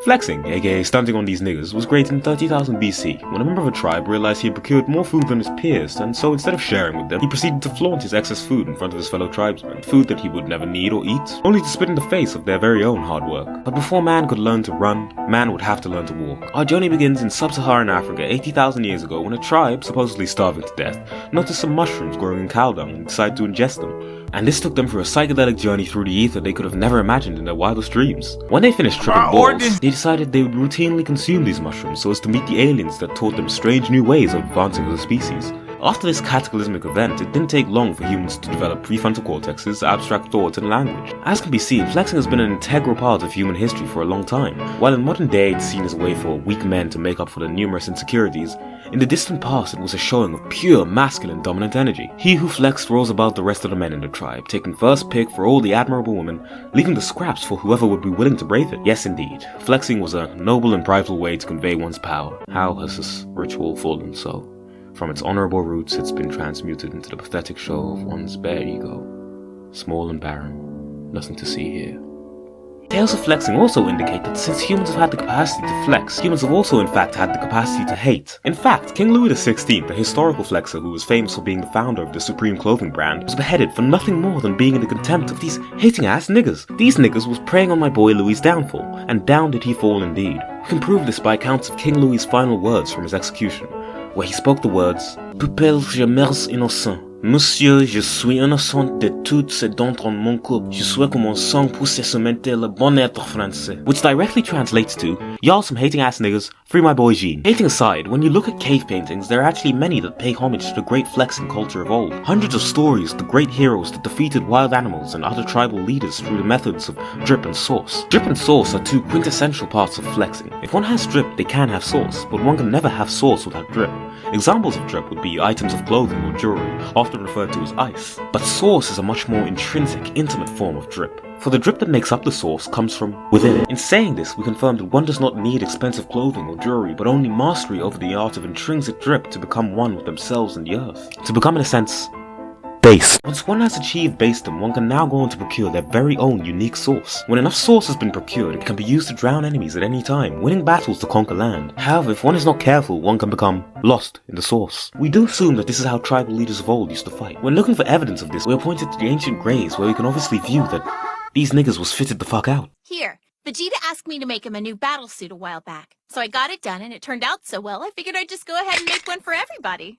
Flexing, aka stunting on these niggas, was great in 30,000 BC, when a member of a tribe realized he had procured more food than his peers, and so instead of sharing with them, he proceeded to flaunt his excess food in front of his fellow tribesmen, food that he would never need or eat, only to spit in the face of their very own hard work. But before man could learn to run, man would have to learn to walk. Our journey begins in sub-Saharan Africa 80,000 years ago when a tribe, supposedly starving to death, noticed some mushrooms growing in cow dung and decided to ingest them. And this took them through a psychedelic journey through the ether they could have never imagined in their wildest dreams. When they finished tripping balls, they decided they would routinely consume these mushrooms so as to meet the aliens that taught them strange new ways of advancing as a species. After this cataclysmic event, it didn't take long for humans to develop prefrontal cortexes, abstract thought, and language. As can be seen, flexing has been an integral part of human history for a long time. While in modern day it's seen as a way for weak men to make up for their numerous insecurities, in the distant past it was a showing of pure masculine dominant energy. He who flexed rose above the rest of the men in the tribe, taking first pick for all the admirable women, leaving the scraps for whoever would be willing to brave it. Yes indeed, flexing was a noble and prideful way to convey one's power. How has this ritual fallen so? From its honorable roots, it's been transmuted into the pathetic show of one's bare ego. Small and barren, nothing to see here. Tales of flexing also indicate that since humans have had the capacity to flex, humans have also in fact had the capacity to hate. In fact, King Louis XVI, the historical flexer who was famous for being the founder of the Supreme clothing brand, was beheaded for nothing more than being in the contempt of these hating ass niggas. These niggas was preying on my boy Louis' downfall, and down did he fall indeed. We can prove this by accounts of King Louis' final words from his execution, where he spoke the words, Pupille, je meurs innocent. Monsieur, je suis innocent de toutes ces dents en mon couple. Je souhaite que mon sang puisse cementer le bon être français. Which directly translates to, y'all some hating ass niggas, free my boy Jean. Hating aside, when you look at cave paintings, there are actually many that pay homage to the great flexing culture of old. Hundreds of stories of the great heroes that defeated wild animals and other tribal leaders through the methods of drip and sauce. Drip and sauce are two quintessential parts of flexing. If one has drip, they can have sauce, but one can never have sauce without drip. Examples of drip would be items of clothing or jewelry, often referred to as ice. But sauce is a much more intrinsic, intimate form of drip. For the drip that makes up the sauce comes from within it. In saying this, we confirm that one does not need expensive clothing or jewelry, but only mastery over the art of intrinsic drip to become one with themselves and the earth. To become, in a sense, base. Once one has achieved basedom, one can now go on to procure their very own unique sauce. When enough sauce has been procured, it can be used to drown enemies at any time, winning battles to conquer land. However, if one is not careful, one can become lost in the sauce. We do assume that this is how tribal leaders of old used to fight. When looking for evidence of this, we are pointed to the ancient graves where we can obviously view that these niggas was fitted the fuck out. Here, Vegeta asked me to make him a new battle suit a while back, so I got it done and it turned out so well I figured I'd just go ahead and make one for everybody.